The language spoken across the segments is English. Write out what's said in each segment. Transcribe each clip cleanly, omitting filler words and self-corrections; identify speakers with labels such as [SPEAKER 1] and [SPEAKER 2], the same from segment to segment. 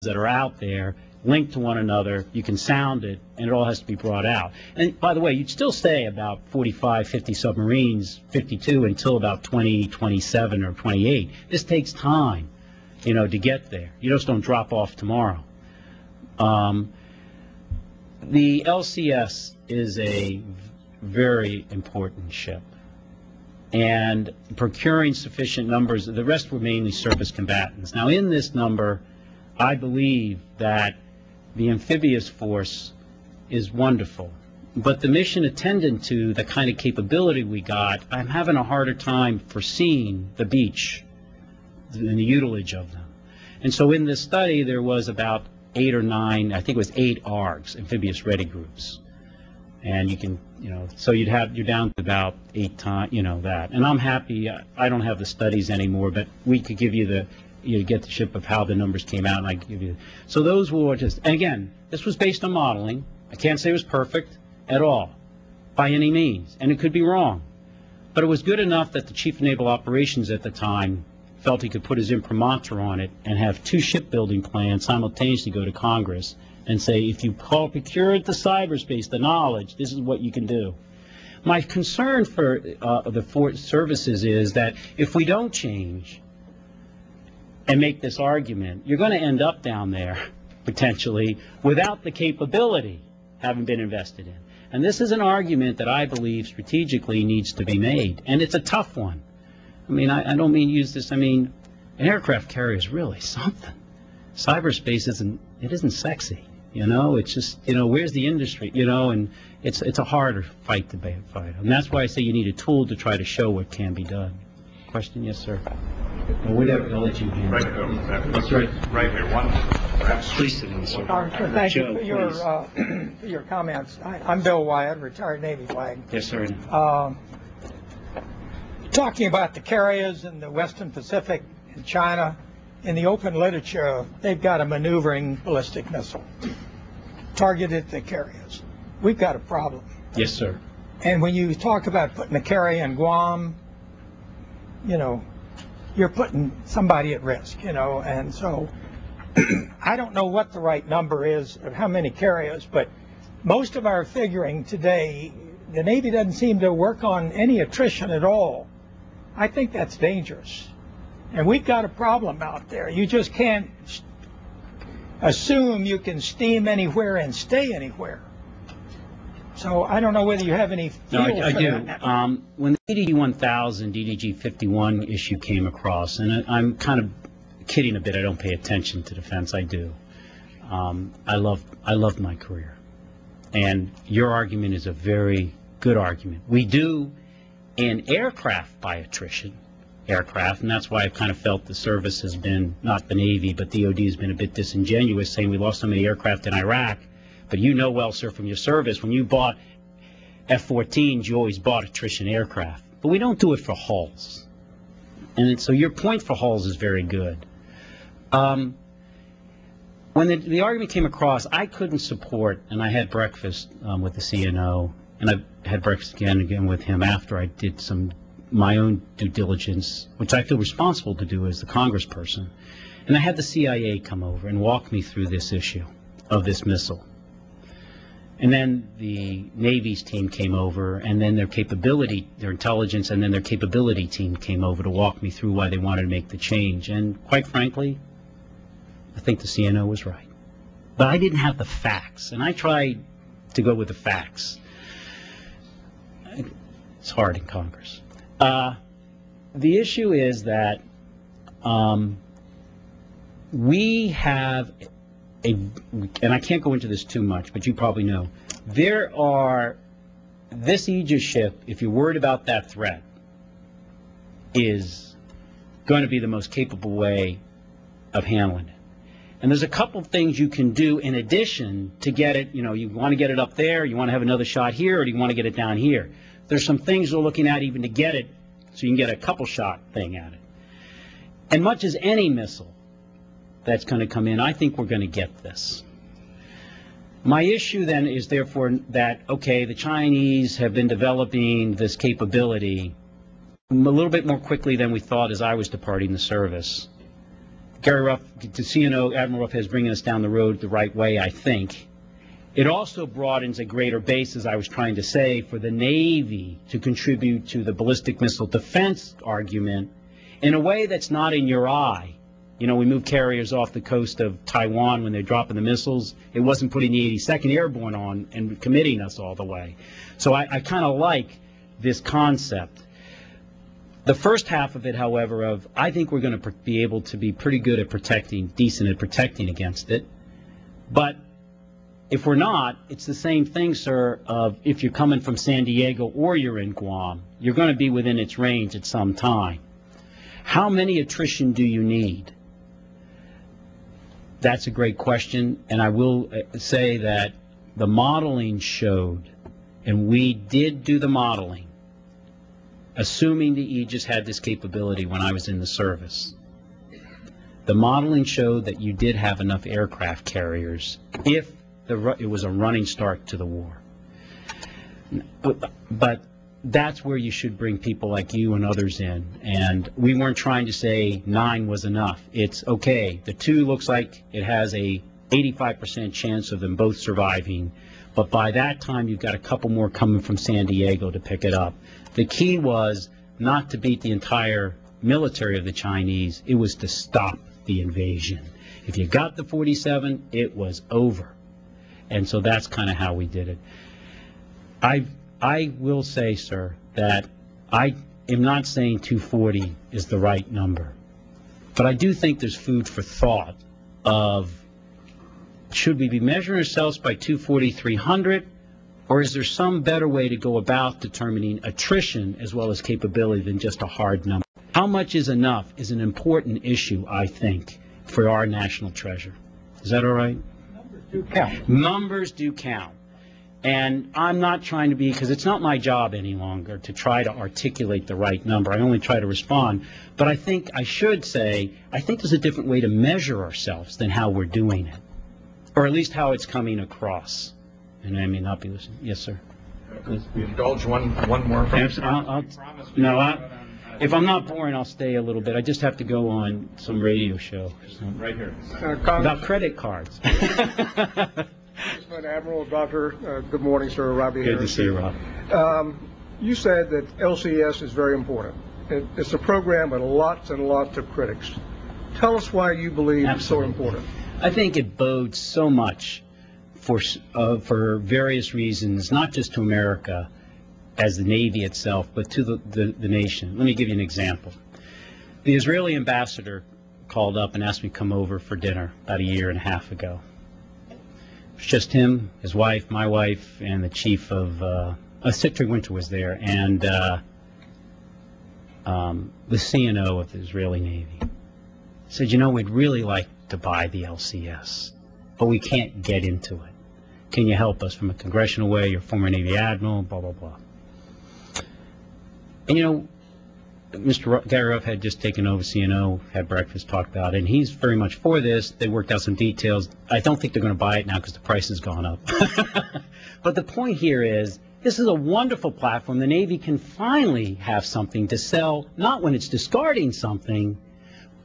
[SPEAKER 1] that are out there linked to one another. You can sound it, and it all has to be brought out. And by the way, you'd still stay about 45, 50 submarines, 52 until about 2027 or 28. This takes time, you know, to get there. You just don't drop off tomorrow. The LCS is a very important ship, and procuring sufficient numbers, the rest were mainly surface combatants. Now, in this number, I believe that the amphibious force is wonderful, but the mission attendant to the kind of capability we got, I'm having a harder time foreseeing the beach and the utilage of them. And so in this study, there was about 8 or 9, I think it was 8 ARGs, amphibious ready groups. And you can, you know, so you're down to about 8 times, you know, that. And I'm happy, I don't have the studies anymore, but we could give you the, you get the ship of how the numbers came out, and I give you. So those were just, and again, this was based on modeling. I can't say it was perfect at all, by any means, and it could be wrong. But it was good enough that the Chief of Naval Operations at the time felt he could put his imprimatur on it and have 2 shipbuilding plans simultaneously go to Congress and say, if you procured the cyberspace, the knowledge, this is what you can do. My concern for the services is that if we don't change and make this argument, you're going to end up down there, potentially, without the capability having been invested in. And this is an argument that I believe strategically needs to be made, and it's a tough one. I mean, I don't mean use this, I mean, an aircraft carrier is really something. Cyberspace isn't sexy, you know, it's just, you know, where's the industry, you know, and it's a harder fight to fight. And that's why I say you need a tool to try to show what can be done. Question? Yes, sir. Well, whatever, I'll let you handle it. That's right.
[SPEAKER 2] Right here. One.
[SPEAKER 1] Please sit in, sir.
[SPEAKER 3] Thank you for your comments. I'm Bill Wyatt, retired Navy flag.
[SPEAKER 1] Yes, sir.
[SPEAKER 3] Talking about the carriers in the Western Pacific and China, in the open literature, they've got a maneuvering ballistic missile targeted at the carriers. We've got a problem.
[SPEAKER 1] Yes, sir.
[SPEAKER 3] And when you talk about putting a carrier in Guam, you know, you're putting somebody at risk, you know, and so I don't know what the right number is of how many carriers, but most of our figuring today, the Navy doesn't seem to work on any attrition at all. I think that's dangerous. And we've got a problem out there. You just can't assume you can steam anywhere and stay anywhere. So I don't know whether you have any feel for
[SPEAKER 1] I do.
[SPEAKER 3] that.
[SPEAKER 1] When the DDG 1000, DDG 51 issue came across, and I'm kind of kidding a bit, I don't pay attention to defense, I do. I loved my career. And your argument is a very good argument. We do in aircraft by attrition, and that's why I've kind of felt the service has been, not the Navy, but DOD has been a bit disingenuous, saying we lost so many aircraft in Iraq. But you know well, sir, from your service, when you bought F-14s, you always bought attrition aircraft. But we don't do it for hulls. And so your point for hulls is very good. When the argument came across, I couldn't support, and I had breakfast with the CNO, and I had breakfast again with him after I did my own due diligence, which I feel responsible to do as the congressperson. And I had the CIA come over and walk me through this issue of this missile. And then the Navy's team came over, and then their intelligence, and then their capability team came over to walk me through why they wanted to make the change. And quite frankly, I think the CNO was right. But I didn't have the facts, and I tried to go with the facts. It's hard in Congress. The issue is that we have and I can't go into this too much, but you probably know, this Aegis ship, if you're worried about that threat, is going to be the most capable way of handling it. And there's a couple things you can do in addition to get it, you know, you want to get it up there, you want to have another shot here, or do you want to get it down here? There's some things we're looking at even to get it so you can get a couple shot thing at it. And much as any missile that's going to come in, I think we're going to get this. My issue then is therefore that, okay, the Chinese have been developing this capability a little bit more quickly than we thought as I was departing the service. Gary Ruff, to CNO, Admiral Ruff is bringing us down the road the right way, I think. It also broadens a greater base, as I was trying to say, for the Navy to contribute to the ballistic missile defense argument in a way that's not in your eye. You know, we moved carriers off the coast of Taiwan when they're dropping the missiles. It wasn't putting the 82nd Airborne on and committing us all the way. So I kind of like this concept. The first half of it, however, I think we're going to be able to be pretty good at decent at protecting against it. But if we're not, it's the same thing, sir, of if you're coming from San Diego or you're in Guam, you're going to be within its range at some time. How many attrition do you need? That's a great question, and I will say that the modeling showed, and we did do the modeling, assuming the Aegis had this capability when I was in the service. The modeling showed that you did have enough aircraft carriers if it was a running start to the war. But that's where you should bring people like you and others in. And we weren't trying to say 9 was enough. It's okay. The 2 looks like it has a 85% chance of them both surviving. But by that time, you've got a couple more coming from San Diego to pick it up. The key was not to beat the entire military of the Chinese. It was to stop the invasion. If you got the 47, it was over. And so that's kind of how we did it. I will say, sir, that I am not saying 240 is the right number. But I do think there's food for thought of, should we be measuring ourselves by 240, 300, or is there some better way to go about determining attrition as well as capability than just a hard number? How much is enough is an important issue, I think, for our national treasure. Is that all right?
[SPEAKER 3] Numbers do count.
[SPEAKER 1] Numbers do count. And I'm not trying to be, because it's not my job any longer to try to articulate the right number. I only try to respond. But I think I should say, I think there's a different way to measure ourselves than how we're doing it, or at least how it's coming across. And I may not be listening. Yes, sir.
[SPEAKER 2] We indulge one more.
[SPEAKER 1] If I'm not boring, I'll stay a little bit. I just have to go on some radio show.
[SPEAKER 2] Right here.
[SPEAKER 1] About credit cards.
[SPEAKER 4] Congressman, Admiral, Doctor, good morning, sir. Robbie here.
[SPEAKER 1] Good to see you, Rob.
[SPEAKER 4] You said that LCS is very important. It's a program with lots and lots of critics. Tell us why you believe it's so important.
[SPEAKER 1] I think it bodes so much for various reasons, not just to America as the Navy itself, but to the nation. Let me give you an example. The Israeli ambassador called up and asked me to come over for dinner about a year and a half ago. It was just him, his wife, my wife, and the chief of, Secretary Winter was there, and the CNO of the Israeli Navy. Said, you know, we'd really like to buy the LCS, but we can't get into it. Can you help us from a congressional way? You're a former Navy admiral, blah, blah, blah. And, you know, Mr. Gary Ruff had just taken over CNO, had breakfast, talked about it, and he's very much for this. They worked out some details. I don't think they're going to buy it now because the price has gone up. But the point here is, this is a wonderful platform. The Navy can finally have something to sell, not when it's discarding something,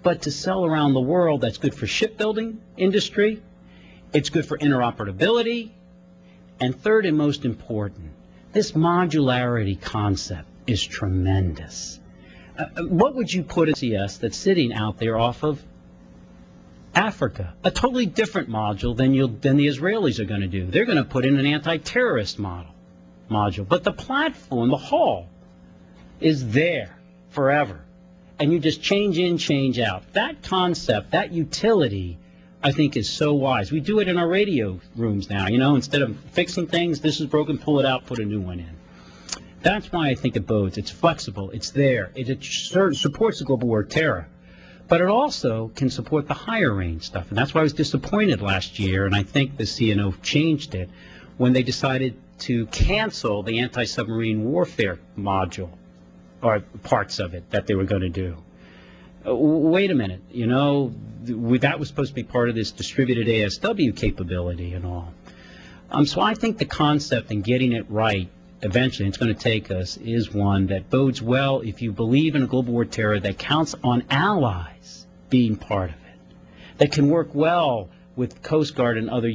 [SPEAKER 1] but to sell around the world. That's good for shipbuilding industry. It's good for interoperability. And third and most important, this modularity concept is tremendous. What would you put in CS that's sitting out there off of Africa? A totally different module than the Israelis are going to do. They're going to put in an anti-terrorist module. But the platform, the hull, is there forever. And you just change in, change out. That concept, that utility, I think is so wise. We do it in our radio rooms now, you know, instead of fixing things, this is broken, pull it out, put a new one in. That's why I think it bodes. It's flexible. It's there. It supports the global war terror. But it also can support the higher range stuff. And that's why I was disappointed last year, and I think the CNO changed it, when they decided to cancel the anti-submarine warfare module, or parts of it that they were going to do. Wait a minute. You know, that was supposed to be part of this distributed ASW capability and all. So I think the concept in getting it right, eventually, it's going to take us, is one that bodes well if you believe in a global war terror that counts on allies being part of it. that can work well with Coast Guard and other